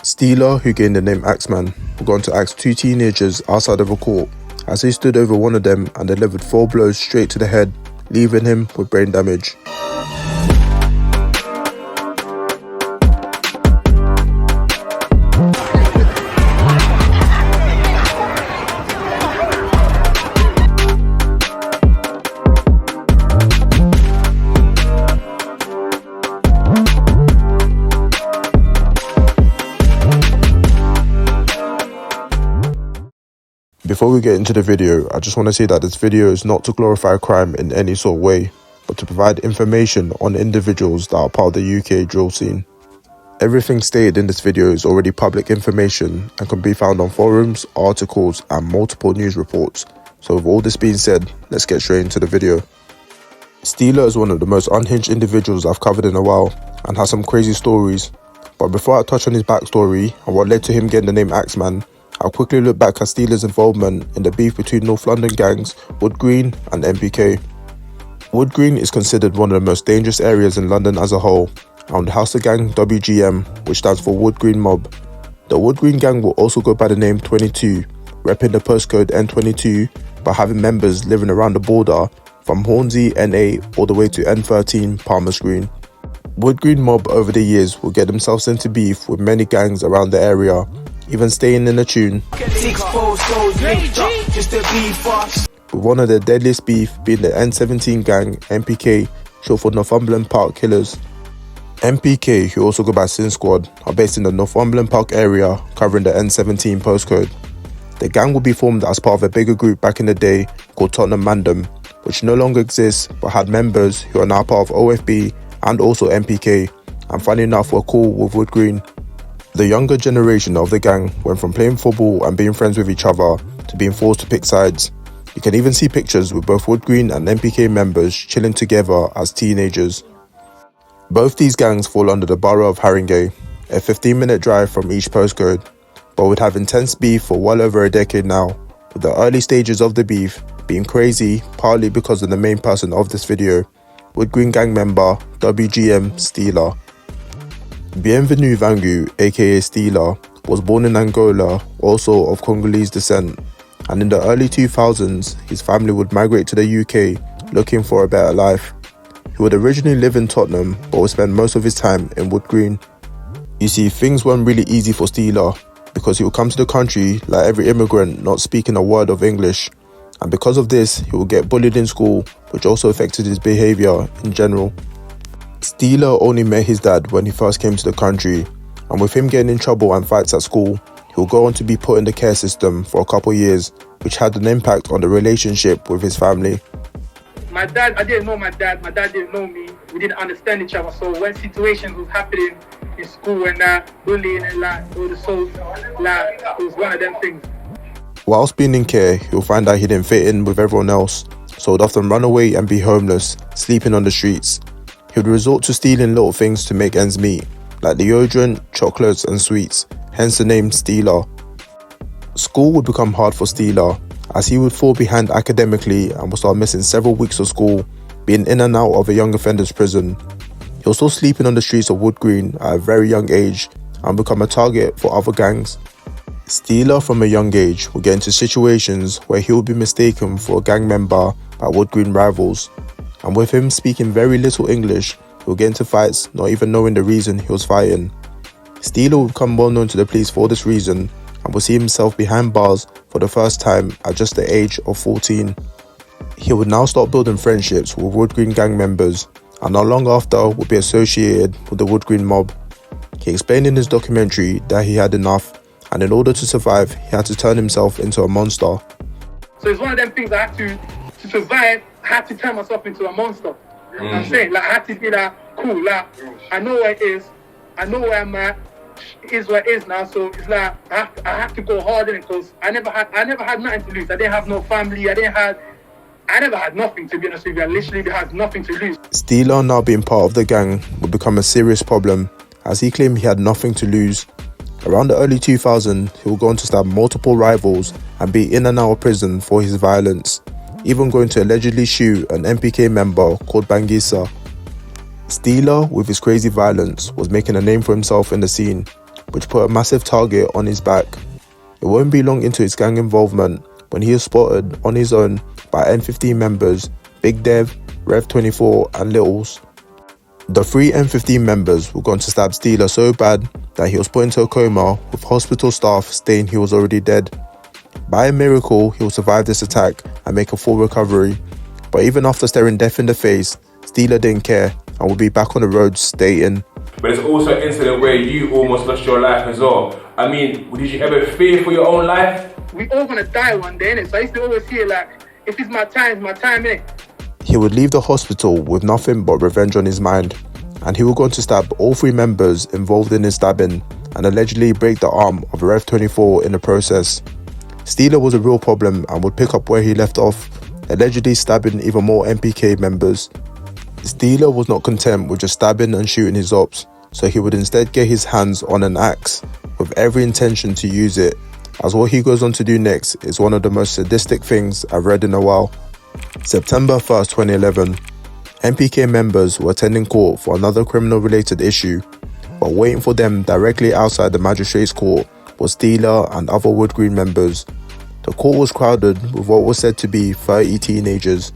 Steeler, who gained the name Axeman, would go on to axe two teenagers outside of a court as he stood over one of them and delivered 4 blows straight to the head, leaving him with brain damage. Before we get into the video, I just want to say that this video is not to glorify crime in any sort of way, but to provide information on individuals that are part of the UK drill scene. Everything stated in this video is already public information and can be found on forums, articles and multiple news reports. So with all this being said, let's get straight into the video. Steeler is one of the most unhinged individuals I've covered in a while and has some crazy stories. But before I touch on his backstory and what led to him getting the name Axeman, I'll quickly look back at Steeler's involvement in the beef between North London gangs Woodgreen and NPK. Woodgreen is considered one of the most dangerous areas in London as a whole, and would house the gang WGM, which stands for Woodgreen Mob. The Woodgreen gang will also go by the name 22, repping the postcode N22 by having members living around the border from Hornsey NA all the way to N13 Palmer's Green. Woodgreen Mob over the years will get themselves into beef with many gangs around the area, even staying in a tune, with one of their deadliest beef being the N17 gang NPK, short for Northumberland Park Killers. NPK, who also go by Sin Squad, are based in the Northumberland Park area covering the N17 postcode. The gang would be formed as part of a bigger group back in the day called Tottenham Mandem, which no longer exists but had members who are now part of OFB and also NPK, and funny enough were cool with Woodgreen. The younger generation of the gang went from playing football and being friends with each other to being forced to pick sides. You can even see pictures with both Woodgreen and NPK members chilling together as teenagers. Both these gangs fall under the borough of Haringey, a 15-minute drive from each postcode, but would have intense beef for well over a decade now, with the early stages of the beef being crazy partly because of the main person of this video, Woodgreen gang member WGM Steeler. Bienvenu Vangu, aka Steeler, was born in Angola, also of Congolese descent, and in the early 2000s his family would migrate to the UK looking for a better life. He would originally live in Tottenham but would spend most of his time in Woodgreen. You see, things weren't really easy for Steeler because he would come to the country like every immigrant not speaking a word of English, and because of this he would get bullied in school, which also affected his behaviour in general. Steeler only met his dad when he first came to the country, and with him getting in trouble and fights at school, he would go on to be put in the care system for a couple of years, which had an impact on the relationship with his family. My dad, I didn't know my dad didn't know me, we didn't understand each other, so when situations was happening in school and bullying and all the souls, it was one of them things. Whilst being in care, he'll find out he didn't fit in with everyone else, so he'd often run away and be homeless, sleeping on the streets. He would resort to stealing little things to make ends meet, like deodorant, chocolates and sweets, hence the name Steeler. School would become hard for Steeler, as he would fall behind academically and would start missing several weeks of school, being in and out of a young offenders prison. He was still sleeping on the streets of Woodgreen at a very young age and become a target for other gangs. Steeler from a young age would get into situations where he would be mistaken for a gang member by Woodgreen rivals, and with him speaking very little English, he would get into fights not even knowing the reason he was fighting. Steeler would become well known to the police for this reason and would see himself behind bars for the first time at just the age of 14. He would now start building friendships with Woodgreen gang members, and not long after would be associated with the Woodgreen mob. He explained in his documentary that he had enough, and in order to survive he had to turn himself into a monster. So it's one of them things I had to survive, I had to turn myself into a monster. You know what I'm saying? Like, I had to be like, cool, like, I know where it is, I know where I'm at, it is where it is now, so it's like, I have to go hard in it, because I never had nothing to lose. I didn't have no family, I never had nothing, to be honest with you. I literally had nothing to lose. Steeler, now being part of the gang, would become a serious problem, as he claimed he had nothing to lose. Around the early 2000s, he would go on to stab multiple rivals and be in and out of prison for his violence, even going to allegedly shoot an NPK member called Bangisa. Steeler, with his crazy violence, was making a name for himself in the scene, which put a massive target on his back. It won't be long into his gang involvement when he is spotted on his own by M15 members Big Dev, Rev24 and Littles. The 3 M15 members were going to stab Steeler so bad that he was put into a coma, with hospital staff saying he was already dead. By a miracle, he will survive this attack and make a full recovery, but even after staring death in the face, Steeler didn't care and would be back on the road stating, "But it's also an incident where you almost lost your life as well. I mean, did you ever fear for your own life?" We all gonna die one day, innit? So I used to always hear like, if it's my time, innit? He would leave the hospital with nothing but revenge on his mind, and he would go on to stab all 3 members involved in his stabbing and allegedly break the arm of Rev24 in the process. Steeler was a real problem and would pick up where he left off, allegedly stabbing even more MPK members. Steeler was not content with just stabbing and shooting his ops, so he would instead get his hands on an axe with every intention to use it, as what he goes on to do next is one of the most sadistic things I've read in a while. September 1st, 2011, MPK members were attending court for another criminal related issue, but waiting for them directly outside the magistrate's court was Steeler and other Woodgreen members. The court was crowded with what was said to be 30 teenagers.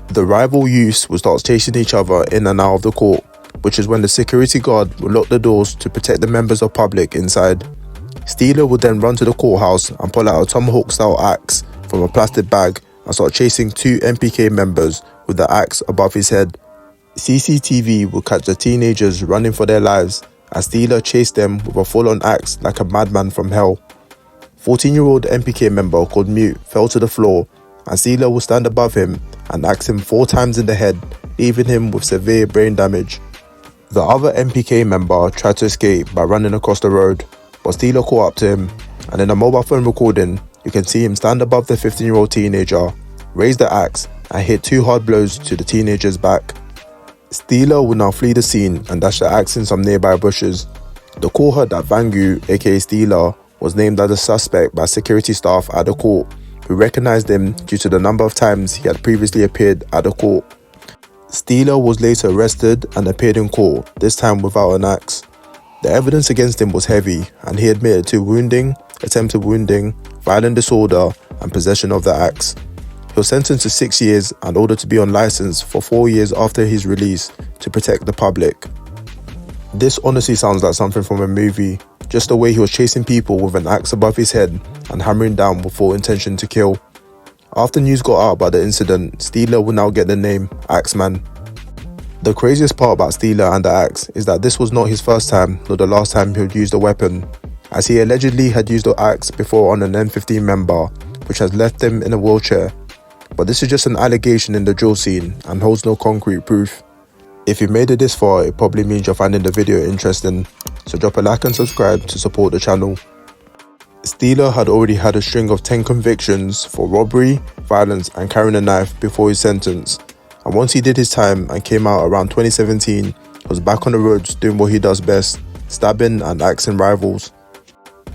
The rival youths would start chasing each other in and out of the court, which is when the security guard would lock the doors to protect the members of public inside. Steeler would then run to the courthouse and pull out a tomahawk style axe from a plastic bag and start chasing 2 MPK members with the axe above his head. CCTV would catch the teenagers running for their lives as Steeler chased them with a full-on axe like a madman from hell. 14-year-old MPK member called Mute fell to the floor and Steeler would stand above him and axe him 4 times in the head, leaving him with severe brain damage. The other MPK member tried to escape by running across the road, but Steeler caught up to him, and in a mobile phone recording, you can see him stand above the 15-year-old teenager, raise the axe, and hit 2 hard blows to the teenager's back. Steeler would now flee the scene and dash the axe in some nearby bushes. The court heard that Vangu, aka Steeler, was named as a suspect by security staff at the court, who recognised him due to the number of times he had previously appeared at the court. Steeler was later arrested and appeared in court, this time without an axe. The evidence against him was heavy, and he admitted to wounding, attempted wounding, violent disorder, and possession of the axe. He was sentenced to 6 years and ordered to be on licence for 4 years after his release to protect the public. This honestly sounds like something from a movie, just the way he was chasing people with an axe above his head and hammering down with full intention to kill. After news got out about the incident, Steeler would now get the name Axeman. The craziest part about Steeler and the axe is that this was not his first time nor the last time he would use a weapon, as he allegedly had used the axe before on an M15 member, which has left him in a wheelchair. But this is just an allegation in the drill scene and holds no concrete proof. If you made it this far, it probably means you're finding the video interesting, so drop a like and subscribe to support the channel. Steeler had already had a string of 10 convictions for robbery, violence and carrying a knife before his sentence, and once he did his time and came out around 2017, he was back on the roads doing what he does best, stabbing and axing rivals.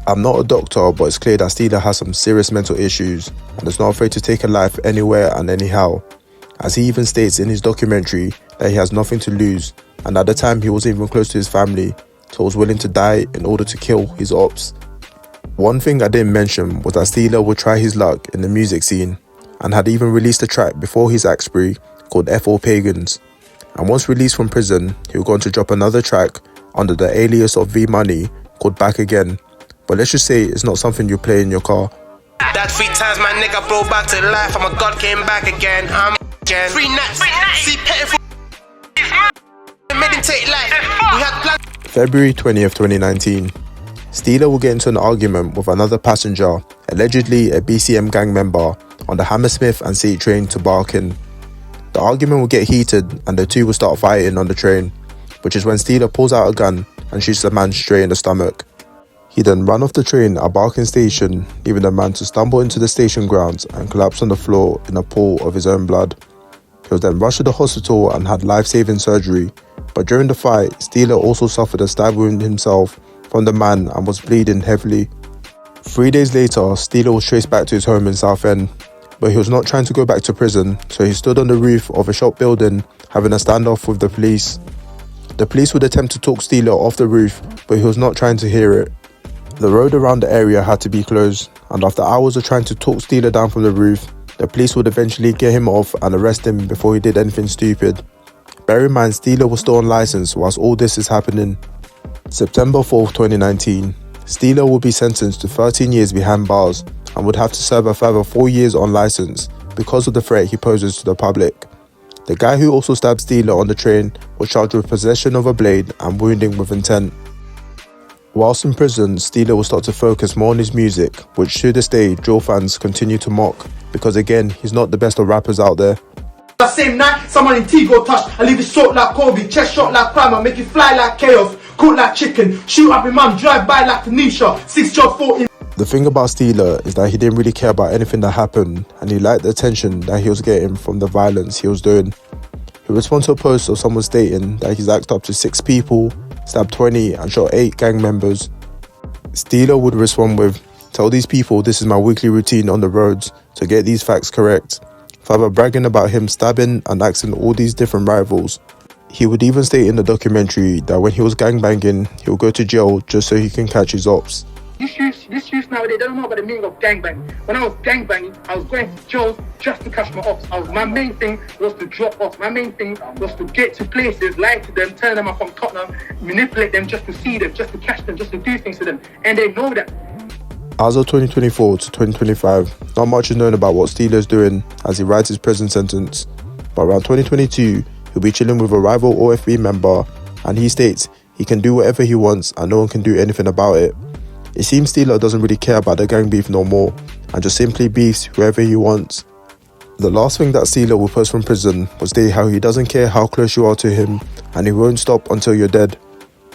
I'm not a doctor, but it's clear that Steeler has some serious mental issues and is not afraid to take a life anywhere and anyhow, as he even states in his documentary that he has nothing to lose, and at the time he wasn't even close to his family, so was willing to die in order to kill his ops. One thing I didn't mention was that Steeler would try his luck in the music scene, and had even released a track before his axe spree called F4 Pagans, and once released from prison, he was going to drop another track under the alias of V Money called Back Again, but let's just say it's not something you play in your car. That 3 times my nigga brought back to life, I'm a god came back again, I'm again. 3 nights, see petting for made him take life, we had plans. February 20th, 2019. Steeler will get into an argument with another passenger, allegedly a BCM gang member, on the Hammersmith and Sea train to Barking. The argument will get heated and the two will start fighting on the train, which is when Steeler pulls out a gun and shoots the man straight in the stomach. He then ran off the train at Barking station, leaving the man to stumble into the station grounds and collapse on the floor in a pool of his own blood. He was then rushed to the hospital and had life-saving surgery, but during the fight, Steeler also suffered a stab wound himself from the man and was bleeding heavily. 3 days later, Steeler was traced back to his home in Southend, but he was not trying to go back to prison, so he stood on the roof of a shop building having a standoff with the police. The police would attempt to talk Steeler off the roof, but he was not trying to hear it. The road around the area had to be closed, and after hours of trying to talk Steeler down from the roof, the police would eventually get him off and arrest him before he did anything stupid. Bear in mind, Steeler was still on license whilst all this is happening. September 4th, 2019, Steeler will be sentenced to 13 years behind bars and would have to serve a further 4 years on license because of the threat he poses to the public. The guy who also stabbed Steeler on the train was charged with possession of a blade and wounding with intent. Whilst in prison, Steeler will start to focus more on his music, which to this day drill fans continue to mock, because again, he's not the best of rappers out there. That same night, someone in T go touch. I leave it short like Kobe, chest shot like crime. I make it fly like chaos, cook like chicken, shoot up your mum, drive by like Tanisha, 6 job 14. The thing about Steeler is that he didn't really care about anything that happened, and he liked the attention that he was getting from the violence he was doing. He responded to a post of someone stating that he's axed up to 6 people, stabbed 20 and shot 8 gang members. Steeler would respond with, "Tell these people this is my weekly routine on the roads to get these facts correct," further bragging about him stabbing and axing all these different rivals. He would even state in the documentary that when he was gangbanging, he would go to jail just so he can catch his ops. This youth nowadays, they don't know about the meaning of gangbang. When I was gangbanging, I was going to jail just to catch my ops. My main thing was to drop off. My main thing was to get to places, lie to them, turn them up from Tottenham, manipulate them just to see them, just to catch them, just to do things to them. And they know that. As of 2024 to 2025, not much is known about what Steeler is doing as he writes his prison sentence. But around 2022, he'll be chilling with a rival OFB member, and he states he can do whatever he wants and no one can do anything about it. It seems Steeler doesn't really care about the gang beef no more and just simply beefs whoever he wants. The last thing that Steeler will post from prison was state how he doesn't care how close you are to him and he won't stop until you're dead.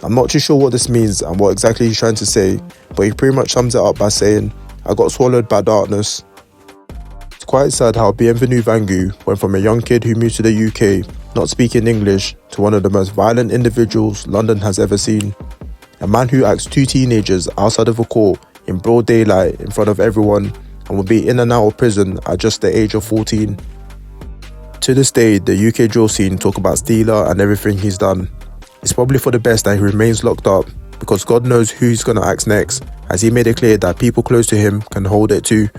I'm not too sure what this means and what exactly he's trying to say, but he pretty much sums it up by saying, "I got swallowed by darkness." It's quite sad how Bienvenu Vangu went from a young kid who moved to the UK, not speaking English, to one of the most violent individuals London has ever seen. A man who axed 2 teenagers outside of a court in broad daylight in front of everyone and will be in and out of prison at just the age of 14. To this day, the UK drill scene talk about Steeler and everything he's done. It's probably for the best that he remains locked up, because God knows who he's gonna axe next, as he made it clear that people close to him can hold it too.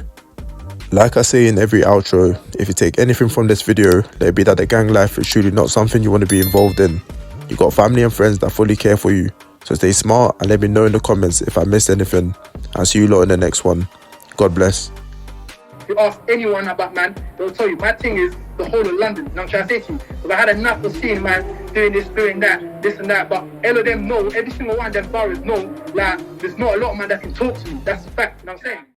Like I say in every outro, if you take anything from this video, let it be that the gang life is truly not something you want to be involved in. You got family and friends that fully care for you, so stay smart and let me know in the comments if I missed anything. I'll see you lot in the next one. God bless. If you ask anyone about man, they'll tell you my thing is the whole of London. You know what I'm trying to say to you? Because I had enough of seeing man doing this, doing that, this and that. But all of them know, every single one of them boroughs know, like there's not a lot of man that can talk to me. That's the fact, you know what I'm saying?